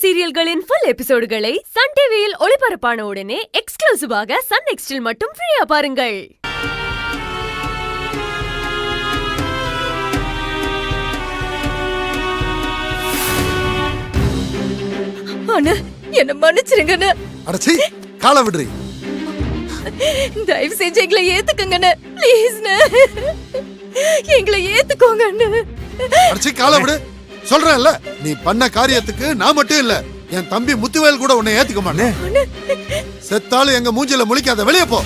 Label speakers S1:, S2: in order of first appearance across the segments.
S1: சீரியல்களின் full எபிசோடுகளை Sun டிவியில் ஒளிபரப்பான உடனே எக்ஸ்க்ளூசிவாக சன் நெக்ஸ்டில் மட்டும் ஃப்ரீயா பாருங்கள். அண்ணா, என்ன மன்னிச்சிருங்க.
S2: அடச்சி, கால விடுறீ.
S1: தயவு செஞ்சு எங்களை ஏத்துக்கங்க ப்ளீஸ். எங்களை ஏத்துக்கோங்க.
S2: அடச்சி, கால விடு. சொல்றேன்ல, நீ பண்ண காரியத்துக்கு நான் மட்டும் இல்ல, என் தம்பி முத்துவேல் கூட உன்னை ஏத்துக்க மாட்டேன். செத்தாலும் எங்க மூஞ்சில முழிக்காத, வெளியே போ.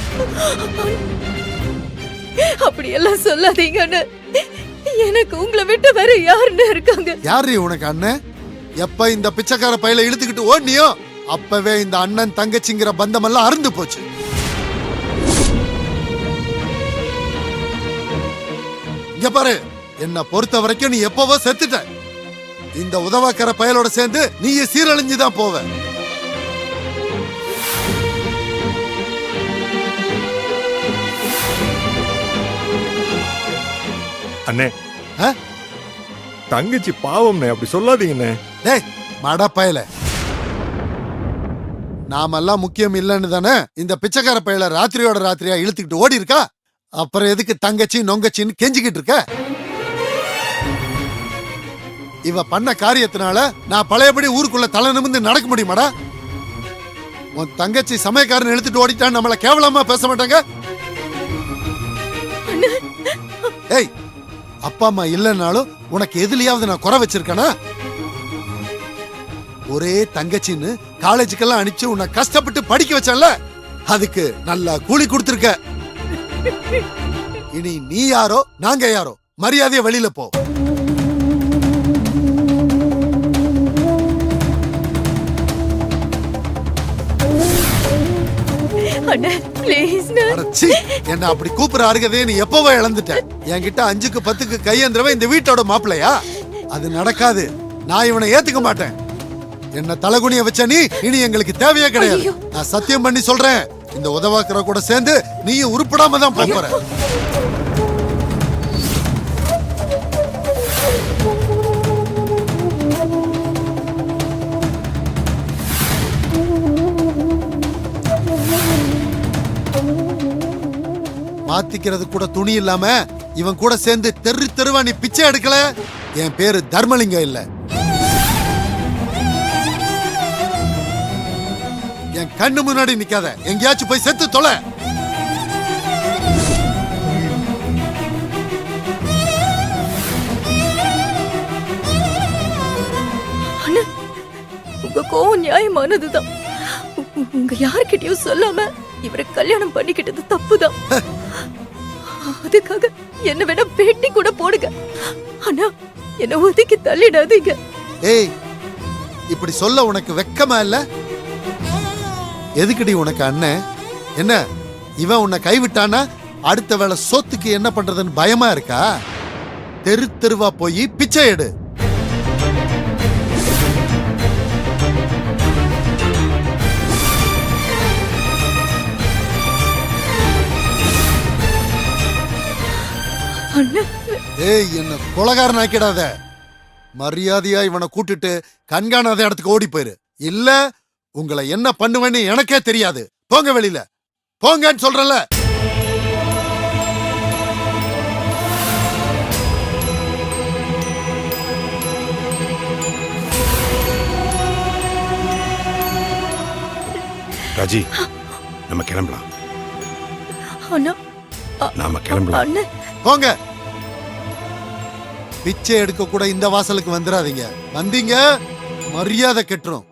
S1: அப்படி எல்லாம் சொல்லாதீங்க. எனக்கு உங்களை விட்டு வேற யாருன்னு இருக்காங்க?
S2: யாரு உனக்கு அண்ணன்? எப்ப இந்த பிச்சைக்கார பையில இழுத்துக்கிட்டு ஓடினியோ அப்பவே இந்த அண்ணன் தங்கச்சிங்கிற பந்தம் எல்லாம் அறுந்து போச்சு. இங்க பாரு, என்ன பொறுத்த வரைக்கும் நீ எப்பவோ செத்துட்ட. இந்த உதவாக்கற பயலோட சேர்ந்து நீ சீரழிஞ்சுதான் போவ.
S3: அண்ணே, தங்கச்சி பாவம்னே, அப்படி சொல்லாதீங்கண்ணே.
S2: டேய் மட பயல, நாமெல்லாம் முக்கியம் இல்லன்னு தானே இந்த பிச்சைக்கார பயல ராத்திரியோட ராத்திரியா இழுத்துக்கிட்டு ஓடி இருக்கா. அப்புறம் எதுக்கு தங்கச்சி நொங்கச்சின்னு கெஞ்சிக்கிட்டு இருக்க? இவ பண்ண காரியத்தினால நான் பழையபடி ஊருக்குள்ள தலை நிமிர்ந்து நடக்க முடியுமாடா? உன் தங்கச்சி சமயக்காரன் இழுத்துட்டு ஓடிட்டான், நம்மள கேவலமா பேச மாட்டாங்க? ஏய், அப்பா அம்மா இல்லைன்னாலும் உனக்கு எதுலயாவது நான் குறை வச்சிருக்கேனா? ஒரே தங்கச்சின்னு காலேஜுக்கெல்லாம் அனுப்பிச்சு உன்னை கஷ்டப்பட்டு படிக்க வச்சல, அதுக்கு நல்லா கூலி கொடுத்திருக்க. இனி நீ யாரோ நாங்க யாரோ, மரியாதைய வெளியில போ. என்ன அப்படி கூப்பிட அருகதே நீ எப்பவோ இழந்துட்ட. என்கிட்ட 5க்கு 10க்கு கையேந்திரவன் இந்த வீட்டோட மாப்பிள்ளையா? அது நடக்காது. நான் இவனை ஏத்துக்க மாட்டேன். என்ன தலகுனிய வச்ச நீ இனி எங்களுக்கு தேவையே கிடையாது. நான் சத்தியம் பண்ணி சொல்றேன், இந்த உதவாக்கற கூட சேர்ந்து நீயும் உருப்படாம தான் போற. மாத்திக்கிறது கூட துணி இல்லாம இவன் கூட சேர்ந்து தெரு தெருவா நீ பிச்சை எடுக்கல. என் பேரு தர்மலிங்கம் இல்ல. என் கண்ணு முன்னாடி நிக்காத, எங்கேயாச்சும் போய் செத்து தொலை.
S1: உங்க கோவம் நியாயமானதுதான். உங்க யார்கிட்டயும் சொல்லாம இவரை கல்யாணம் பண்ணிக்கிட்டது தப்புதான். அதுக்காக என்ன வேணா பேட்டி கூட போடுங்க, ஆனா என்ன ஒதுக்கி தள்ளிடாதீங்க.
S2: ஏய், இப்படி சொல்ல உனக்கு வெக்கமா இல்ல? எதுக்குடி உனக்கு அண்ணன்? என்ன இவன் உன்னை கைவிட்டானா அடுத்த வேளை சோத்துக்கு என்ன பண்றதுன்னு பயமா இருக்கா? தெரு தெருவா போய் பிச்சை எடு. ஏய், என்ன கொலகாரன் ஆக்கிடாத. மரியாதையா இவனை கூட்டிட்டு கண்காணாத இடத்துக்கு ஓடி போயிரு. இல்ல உங்களை என்ன பண்ணுவேன்னு எனக்கே தெரியாது. போங்க வெளியில, போங்கன்னு சொல்றல.
S3: ராஜி, நம்ம கிளம்பலாம். நாம கிளம்பலாம்.
S2: போங்க. பிச்சை எடுக்க கூட இந்த வாசலுக்கு வந்துடாதீங்க. வந்தீங்க மரியாதை கெட்டுரும்.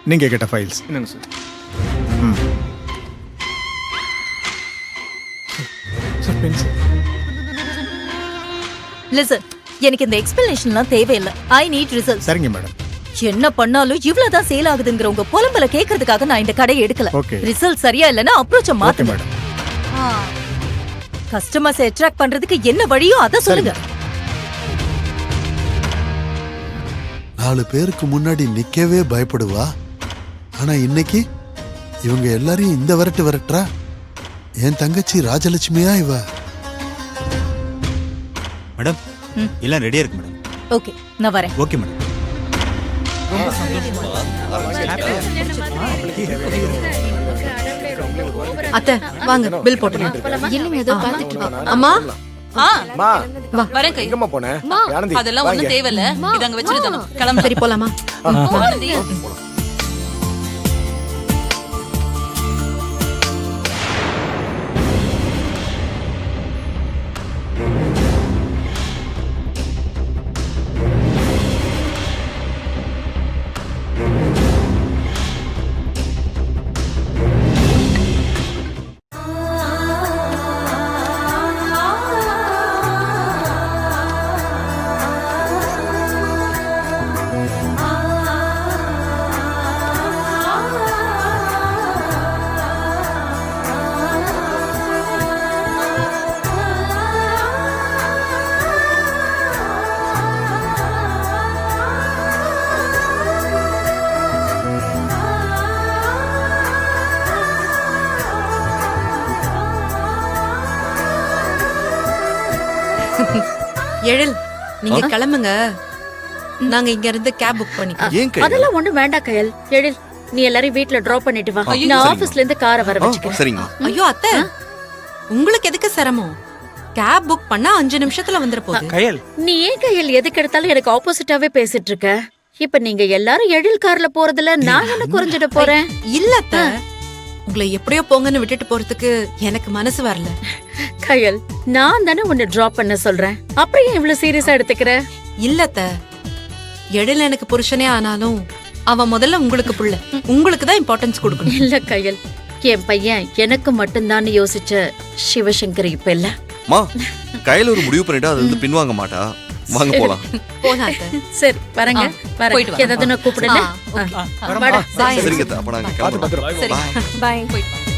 S4: நீங்க கேட்ட ஃபைல்ஸ்.
S5: என்னங்க sir? Sir pen sir.
S1: Listen, எனக்கு இந்த எக்ஸ்பிளனேஷன்லாம் தேவையில்லை. I need result.
S4: சரிங்க மேடம்.
S1: என்ன பண்ணாலும் இவ்வளவுதான் சேல் ஆகுதுங்கிற உங்க புலம்பல கேக்குறதுக்காக நான் இந்த கடையை எடுக்கல.
S4: Okay.
S1: ரிசல்ட் சரியா இல்லனா அப்ரோச்ச
S4: ஓகே
S1: மாத்துங்க.
S4: மேடம்.
S1: கஸ்டமர்ஸ் அட்ராக்ட் பண்றதுக்கு என்ன வழியோ அத சொல்லுங்க.
S2: 4 பேருக்கு முன்னாடி நிக்கவே பயப்படுவா. ஆனா இன்னைக்கு இவங்க எல்லாரையும் இந்த விரட்டுறா. என் தங்கச்சி ராஜலட்சுமியா இவ?
S6: மேடம் எல்லாம் ரெடியா இருக்கு மேடம்.
S1: ஓகே, நான் வரேன்.
S6: Okay madam.
S7: அத்தை வாங்க பில் போட்டுலாம்.
S8: இல்லைங்க ஏதோ பாத்துட்டு
S7: அம்மா
S5: மா
S7: வரேன் கை.
S5: எங்கம்மா போன? ஆனந்தி
S7: அதெல்லாம்
S5: வாங்க.
S7: ஒண்ணும் தேவையில்ல. இத அங்க வச்சிருந்தோம். கிளம்பு. சரி போலாமா? ஆனந்தி. எழில் நீங்க கிளம்புங்க. நாங்க இங்க இருந்து கேப் புக் பண்ணிக்கிறோம்.
S5: ஏன் கை?
S8: அதெல்லாம் ஒண்ணும் வேண்டாம் கயல். எழில் நீ எல்லாரையும் வீட்ல டிராப் பண்ணிட்டு வா.
S7: ஐயோ,
S8: நான்
S6: சரிங்க.
S8: ஆபீஸ்ல இருந்து காரை வர வச்சுக்கிறேன்.
S6: சரிங்க.
S7: ஐயோ அத்தை, உங்களுக்கு எதுக்கு சிரமம்? கேப் புக் பண்ணா 5 நிமிஷத்துல வந்துற போகுது.
S5: கயல்
S8: நீ ஏன் கயல் எதுக்கு எடுத்தாலும் எனக்கு ஆப்போசிட்டாவே பேசிட்டு இருக்க? இப்ப நீங்க எல்லாரும் எழில் கார்ல போறதுல நான் என்ன குறைஞ்சிட போறேன்?
S7: இல்ல அத்தை, உங்களை எப்படியோ போங்கன்னு விட்டுட்டு போறதுக்கு எனக்கு மனசு வரல.
S8: கயல் நான் தானே உன்னை டிராப் பண்ண சொல்றேன். அப்புறம் ஏன் இவ்வளவு சீரியஸா எடுத்துக்கிற?
S7: இல்ல அத்தை, எழில் எனக்கு புருஷனே ஆனாலும் அவன் முதல்ல உங்களுக்கு புள்ள. உங்களுக்கு தான் இம்பார்ட்டன்ஸ் கொடுக்கணும்.
S8: இல்ல கயல், என் பையன் எனக்கு மட்டும்தான் யோசிச்ச சிவசங்கர் இப்ப இல்ல.
S9: மா கையில ஒரு முடிவு பண்ணிட்டா அது வந்து பின்வாங்க மாட்டா. வாங்க போலாம்.
S7: போலாம் அத்தை.
S8: சரி வரங்க.
S7: போயிட்டு வா.
S8: ஏதாவது நான் கூப்பிடுங்க.
S7: ஆ, okay.
S8: வாடா.
S7: Bye.
S9: சரிங்க அத்தை, அப்ப நாங்க
S5: பாத்து
S9: கிளம்புறோம்.
S5: பத்திரம்.
S7: சரி
S1: பை.
S7: போயிட்டு வா.